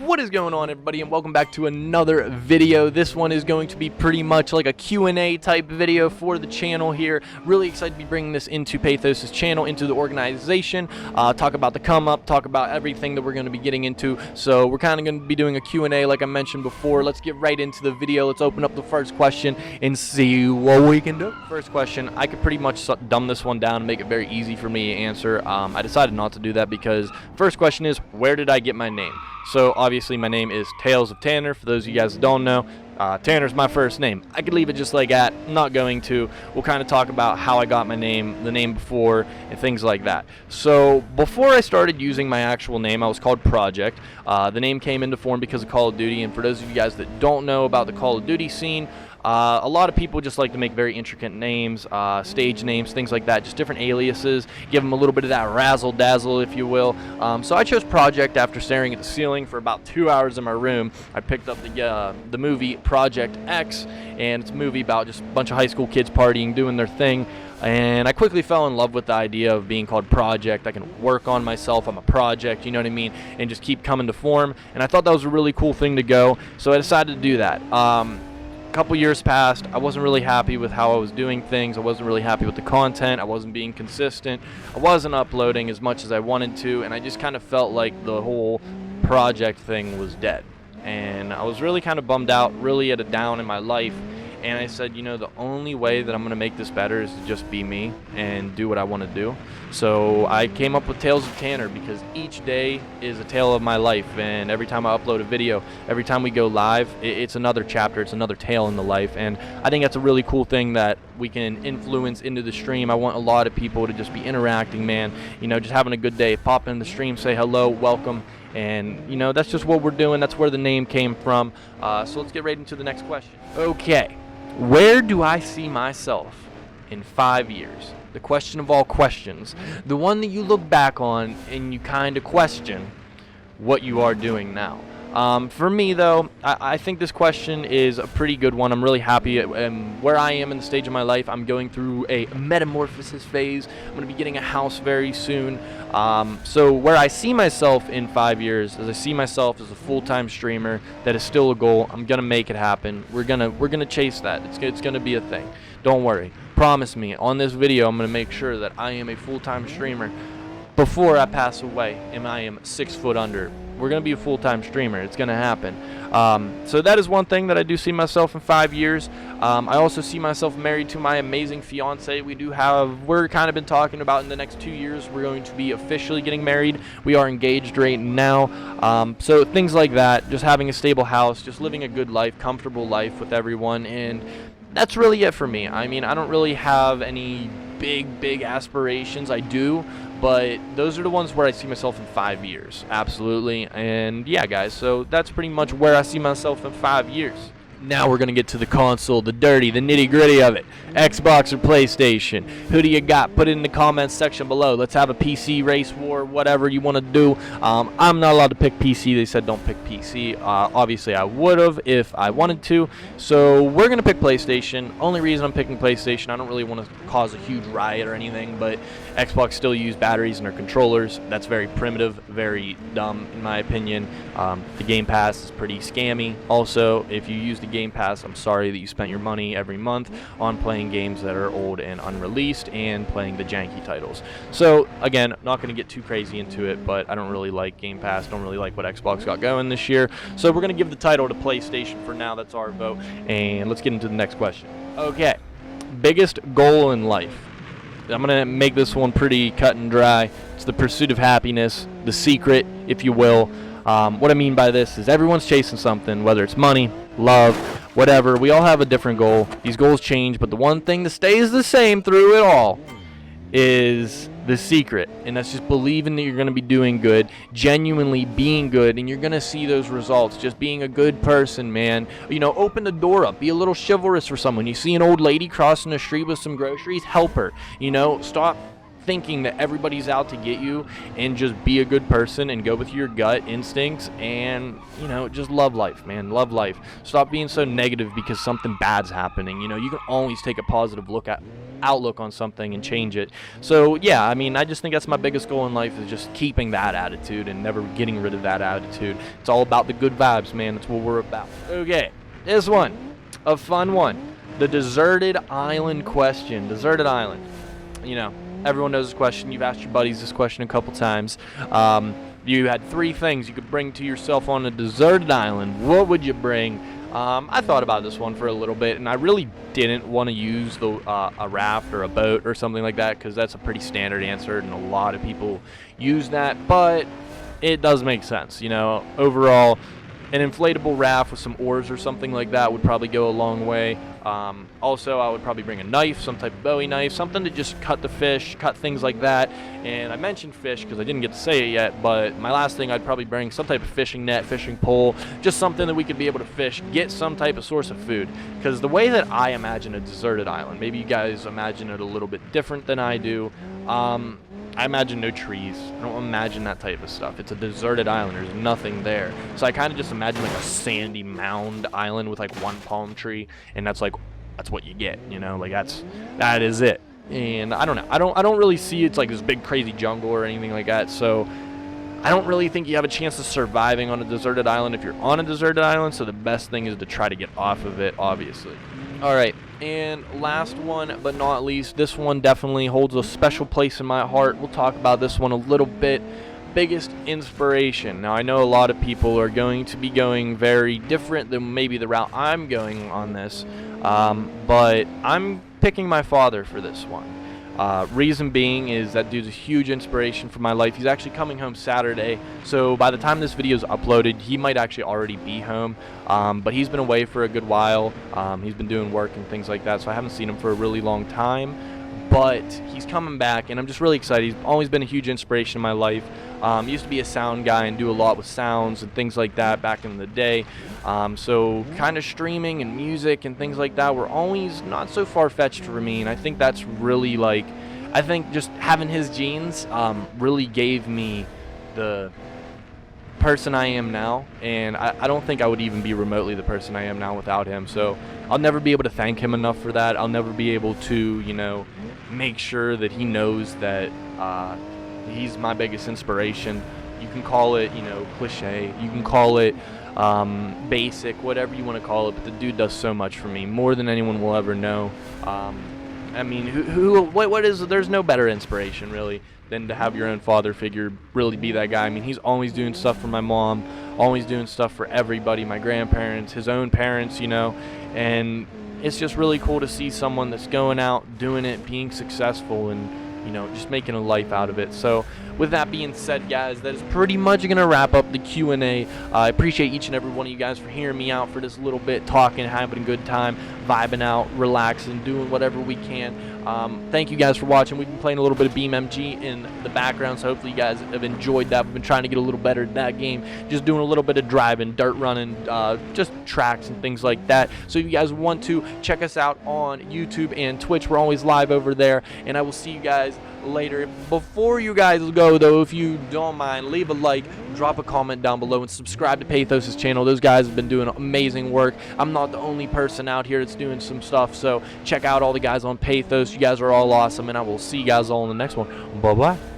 What is going on, everybody, and welcome back to another video. This one is going to be pretty much like a Q&A type video for the channel here. Really excited to be bringing this into Pathos' channel, into the organization, talk about the come up, talk about everything that we're going to be getting into. So we're kind of going to be doing a Q&A like I mentioned before. Let's get right into the video. Let's open up the first question and see what we can do. First question, I could pretty much dumb this one down and make it very easy for me to answer. I decided not to do that because first question is, where did I get my name? So obviously my name is TalesOfTanner. For those of you guys that don't know, Tanner's my first name. I could leave it just like that. I'm not going to. We'll kind of talk about how I got my name, the name before, and things like that. So before I started using my actual name, I was called Project. The name came into form because of Call of Duty, and for those of you guys that don't know about the Call of Duty scene, a lot of people just like to make very intricate names, stage names, things like that, just different aliases, give them a little bit of that razzle-dazzle, if you will. So I chose Project after staring at the ceiling for about 2 hours in my room. I picked up the movie Project X, and it's a movie about just a bunch of high school kids partying, doing their thing. And I quickly fell in love with the idea of being called Project. I can work on myself. I'm a project, you know what I mean? And just keep coming to form. And I thought that was a really cool thing to go, so I decided to do that. Couple years passed. I wasn't really happy with how I was doing things. I wasn't really happy with the content. I wasn't being consistent. I wasn't uploading as much as I wanted to, and I just kind of felt like the whole project thing was dead. And I was really kind of bummed out, really at a down in my life. And I said, you know, the only way that I'm going to make this better is to just be me and do what I want to do. So I came up with Tales of Tanner because each day is a tale of my life. And every time I upload a video, every time we go live, it's another chapter, it's another tale in the life. And I think that's a really cool thing that we can influence into the stream. I want a lot of people to just be interacting, man. You know, just having a good day. Pop in the stream, say hello, welcome. And, you know, that's just what we're doing. That's where the name came from. So let's get right into the next question. Okay. Where do I see myself in 5 years? The question of all questions. The one that you look back on and you kind of question what you are doing now. For me, though, I think this question is a pretty good one. I'm really happy at where I am in the stage of my life. I'm going through a metamorphosis phase. I'm going to be getting a house very soon. So where I see myself in 5 years is I see myself as a full-time streamer. That is still a goal. I'm going to make it happen. We're gonna chase that. It's going to be a thing. Don't worry. Promise me, on this video, I'm going to make sure that I am a full-time streamer before I pass away and I am 6 foot under. We're going to be a full-time streamer. It's going to happen. So that is one thing that I do see myself in 5 years. I also see myself married to my amazing fiance. We're kind of been talking about in the next 2 years, we're going to be officially getting married. We are engaged right now. So things like that, just having a stable house, just living a good life, comfortable life with everyone. And that's really it for me. I mean, I don't really have any big aspirations. I do, but those are the ones where I see myself in 5 years. Absolutely. And yeah, guys, so that's pretty much where I see myself in 5 years. Now we're going to get to the console, the dirty, the nitty-gritty of it. Xbox or PlayStation? Who do you got? Put it in the comments section below. Let's have a PC race war, whatever you want to do. I'm not allowed to pick PC. They said don't pick PC. Obviously, I would have if I wanted to. So we're going to pick PlayStation. Only reason I'm picking PlayStation, I don't really want to cause a huge riot or anything, but Xbox still use batteries in their controllers. That's very primitive, very dumb in my opinion. The Game Pass is pretty scammy. Also, if you use the Game Pass, I'm sorry that you spent your money every month on playing games that are old and unreleased and playing the janky titles. So again, not going to get too crazy into it, but I don't really like Game Pass, don't really like what Xbox got going this year. So we're going to give the title to PlayStation for now. That's our vote. And let's get into the next question. Okay, biggest goal in life. I'm going to make this one pretty cut and dry. It's the pursuit of happiness, the secret, if you will. What I mean by this is everyone's chasing something, whether it's money, love, whatever. We all have a different goal. These goals change, but the one thing that stays the same through it all is the secret, and that's just believing that you're going to be doing good, genuinely being good, and you're going to see those results. Just being a good person, man. You know, open the door up, be a little chivalrous for someone. You see an old lady crossing the street with some groceries, help her. You know, stop thinking that everybody's out to get you, and just be a good person and go with your gut instincts, and you know, just love life, man. Love life. Stop being so negative because something bad's happening. You know, you can always take a positive look at outlook on something and change it. So yeah, I mean, I just think that's my biggest goal in life, is just keeping that attitude and never getting rid of that attitude. It's all about the good vibes, man. That's what we're about. Okay, this one, a fun one. The deserted island question. Deserted island. You know, everyone knows this question. You've asked your buddies this question a couple times. You had 3 things you could bring to yourself on a deserted island. What would you bring? I thought about this one for a little bit, and I really didn't want to use a raft or a boat or something like that, because that's a pretty standard answer, and a lot of people use that. But it does make sense, you know. Overall, an inflatable raft with some oars or something like that would probably go a long way. Also, I would probably bring a knife, some type of Bowie knife, something to just cut the fish, cut things like that. And I mentioned fish because I didn't get to say it yet, but my last thing, I'd probably bring some type of fishing net, fishing pole, just something that we could be able to fish, get some type of source of food. Because the way that I imagine a deserted island, maybe you guys imagine it a little bit different than I do. I imagine no trees. I don't imagine that type of stuff. It's a deserted island. There's nothing there. So I kind of just imagine like a sandy mound island with like one palm tree, and that's what you get, you know? Like that is it. And I don't know. I don't really see it's like this big crazy jungle or anything like that. So I don't really think you have a chance of surviving on a deserted island if you're on a deserted island. So the best thing is to try to get off of it, obviously. All right, and last one but not least, this one definitely holds a special place in my heart. We'll talk about this one a little bit. Biggest inspiration. Now, I know a lot of people are going to be going very different than maybe the route I'm going on this, but I'm picking my father for this one. Reason being is that dude's a huge inspiration for my life. He's actually coming home Saturday, so by the time this video is uploaded, he might actually already be home, but he's been away for a good while. He's been doing work and things like that, so I haven't seen him for a really long time, but he's coming back, and I'm just really excited. He's always been a huge inspiration in my life. Used to be a sound guy and do a lot with sounds and things like that back in the day. So kind of streaming and music and things like that were always not so far-fetched for me, and I think that's really I think just having his genes really gave me the person I am now, and I don't think I would even be remotely the person I am now without him. So I'll never be able to thank him enough for that. I'll never be able to, you know, make sure that he knows that he's my biggest inspiration. You can call it, you know, cliche. You can call it basic, whatever you want to call it. But the dude does so much for me, more than anyone will ever know. I mean, what is? There's no better inspiration really than to have your own father figure really be that guy. I mean, he's always doing stuff for my mom, always doing stuff for everybody, my grandparents, his own parents, you know, and it's just really cool to see someone that's going out, doing it, being successful, and, you know, just making a life out of it. So with that being said, guys, that is pretty much going to wrap up the Q&A. I appreciate each and every one of you guys for hearing me out for this little bit, talking, having a good time, vibing out, relaxing, doing whatever we can. Thank you guys for watching. We've been playing a little bit of BeamMG in the background, so hopefully you guys have enjoyed that. We've been trying to get a little better at that game, just doing a little bit of driving, dirt running, just tracks and things like that. So if you guys want to, check us out on YouTube and Twitch. We're always live over there, and I will see you guys later. Before you guys go, though, if you don't mind, leave a like, drop a comment down below, and subscribe to Pathos' channel. Those guys have been doing amazing work. I'm not the only person out here that's doing some stuff, so check out all the guys on Pathos. You guys are all awesome, and I will see you guys all in the next one. Bye-bye.